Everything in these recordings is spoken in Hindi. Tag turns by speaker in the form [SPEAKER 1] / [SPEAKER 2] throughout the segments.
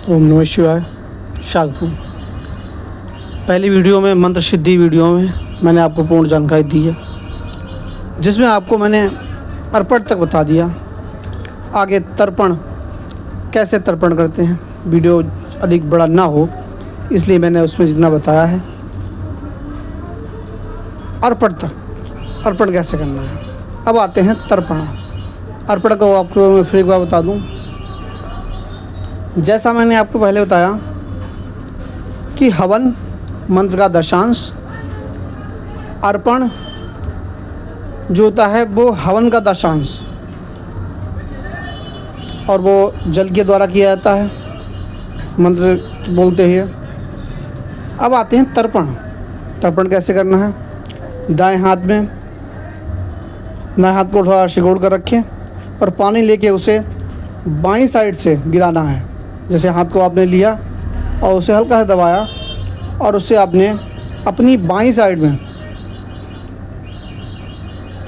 [SPEAKER 1] ओम नमः शिवाय। शादपुर पहली वीडियो में मंत्र सिद्धि वीडियो में मैंने आपको पूर्ण जानकारी दी है, जिसमें आपको मैंने अर्पण तक बता दिया। आगे तर्पण कैसे तर्पण करते हैं, वीडियो अधिक बड़ा ना हो इसलिए मैंने उसमें जितना बताया है। अर्पण तक अर्पण कैसे करना है। अब आते हैं तर्पण। अर्पण को आपको मैं फिर एक बार बता दूं। जैसा मैंने आपको पहले बताया कि हवन मंत्र का दशांश, अर्पण जो होता है वो हवन का दशांश और वो जल के द्वारा किया जाता है मंत्र बोलते हुए। अब आते हैं तर्पण। तर्पण कैसे करना है। दाएं हाथ को थोड़ा सिकोड़ कर रखें और पानी लेके उसे बाईं साइड से गिराना है। जैसे हाथ को आपने लिया और उसे हल्का सा दबाया और उससे आपने अपनी बाईं साइड में,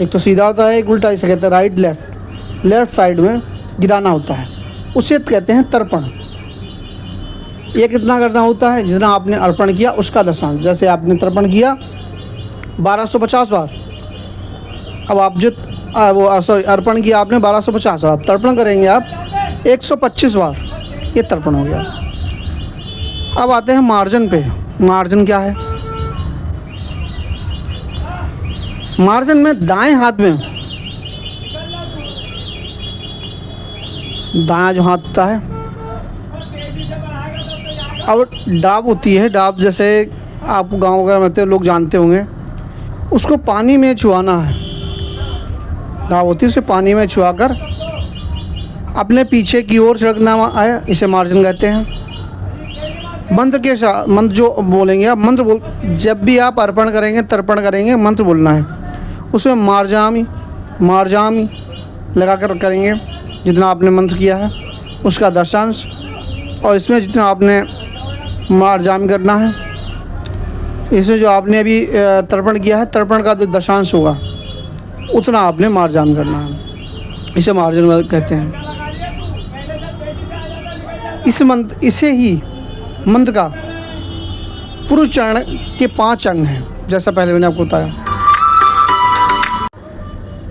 [SPEAKER 1] एक तो सीधा होता है एक उल्टा, इसे कहते हैं राइट लेफ़्ट साइड में गिराना होता है, उसे कहते हैं तर्पण। ये कितना करना होता है, जितना आपने अर्पण किया उसका दशांश। जैसे आपने तर्पण किया 1250 बार, अब आप जो अर्पण किया आपने 1250 बार, तर्पण करेंगे आप 125 बार, ये तर्पण हो गया। अब आते हैं मार्जन पे। मार्जन क्या है। मार्जन में दाएं हाथ में, दायां जो हाथ होता है, अब डाब होती है, डाब जैसे आप गाँव वगैरह में लोग जानते होंगे, उसको पानी में छुआना है। डाब होती है, उसे पानी में छुआकर अपने पीछे की ओर छिड़कना है, इसे मार्जन कहते हैं। मंत्र जो बोलेंगे आप, जब भी आप अर्पण करेंगे तर्पण करेंगे मंत्र बोलना है। उसमें मार्जामी लगाकर करेंगे जितना आपने मंत्र किया है उसका दशांश, और इसमें जितना आपने मार्जामी करना है, इसमें जो आपने अभी तर्पण किया है तर्पण का जो दशांश होगा उतना आपने मार्जाम करना है, इसे मार्जन कहते हैं। इसे ही मंत्र का पुरुष चरण के 5 अंग हैं, जैसा पहले मैंने आपको बताया।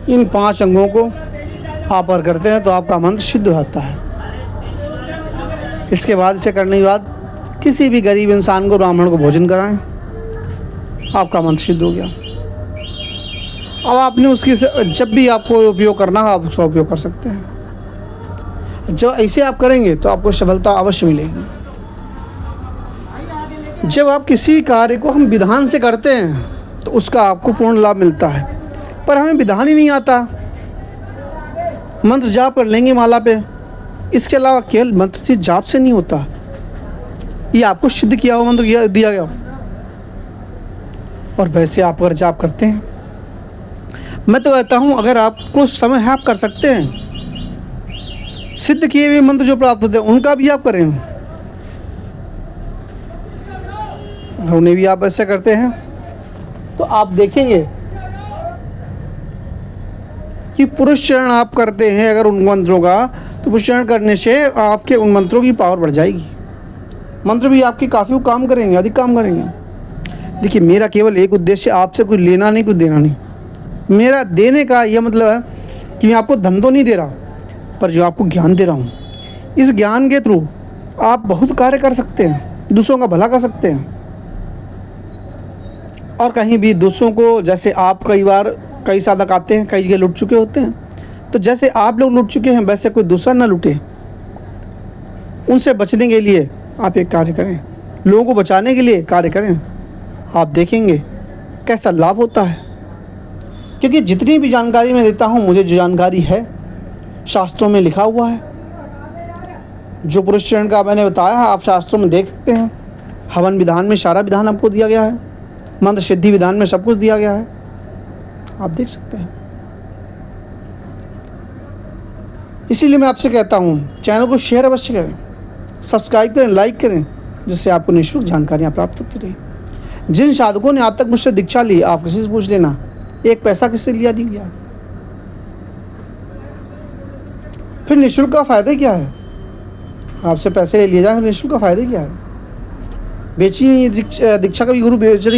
[SPEAKER 1] इन 5 अंगों को आप अगर करते हैं तो आपका मंत्र सिद्ध हो जाता है। इसके बाद इसे करने के बाद किसी भी गरीब इंसान को, ब्राह्मण को भोजन कराएं, आपका मंत्र सिद्ध हो गया। अब आपने उसकी जब भी आपको उपयोग करना हो आप उसका उपयोग कर सकते हैं। जब ऐसे आप करेंगे तो आपको सफलता अवश्य मिलेगी। जब आप किसी कार्य को हम विधान से करते हैं तो उसका आपको पूर्ण लाभ मिलता है, पर हमें विधान ही नहीं आता। मंत्र जाप कर लेंगे माला पे, इसके अलावा केवल मंत्र से जाप से नहीं होता। ये आपको सिद्ध किया हुआ मंत्र दिया गया और वैसे आप अगर जाप करते हैं, मैं तो कहता हूँ अगर आपको समय है आप कर सकते हैं। सिद्ध किए हुए मंत्र जो प्राप्त होते हैं उनका भी आप करें, उन्हें भी आप ऐसे करते हैं तो आप देखेंगे कि पुरुष चरण आप करते हैं अगर उन मंत्रों का, तो पुरुष चरण करने से आपके उन मंत्रों की पावर बढ़ जाएगी। मंत्र भी आपके काफ़ी काम करेंगे, अधिक काम करेंगे। देखिए, मेरा केवल एक उद्देश्य आपसे कुछ लेना नहीं, कुछ देना नहीं। मेरा देने का यह मतलब है कि मैं आपको धन तो नहीं दे रहा, पर जो आपको ज्ञान दे रहा हूँ, इस ज्ञान के थ्रू आप बहुत कार्य कर सकते हैं, दूसरों का भला कर सकते हैं। और कहीं भी दूसरों को, जैसे आप कई साधक आते हैं, कई जगह लुट चुके होते हैं, तो जैसे आप लोग लुट चुके हैं वैसे कोई दूसरा ना लुटे। उनसे बचने के लिए आप एक कार्य करें, लोगों को बचाने के लिए कार्य करें, आप देखेंगे कैसा लाभ होता है। क्योंकि जितनी भी जानकारी मैं देता हूँ, मुझे जो जानकारी है शास्त्रों में लिखा हुआ है। जो पुरुष चरण का मैंने बताया है आप शास्त्रों में देख सकते हैं। हवन विधान में सारा विधान आपको दिया गया है, मंत्र सिद्धि विधान में सब कुछ दिया गया है, आप देख सकते हैं। इसीलिए मैं आपसे कहता हूँ चैनल को शेयर अवश्य करें, सब्सक्राइब करें, लाइक करें, जिससे आपको निःशुल्क जानकारियाँ प्राप्त होती रही। जिन साधकों ने आज तक मुझसे दीक्षा ली, आप किसी से पूछ लेना, एक पैसा किससे लिया नहीं लिया। फिर निःशुल्क का फ़ायदा क्या है। आपसे पैसे ले लिए जाए, निःशुल्क का फ़ायदे क्या है? बेची नहीं दीक्षा का भी गुरु बेच रही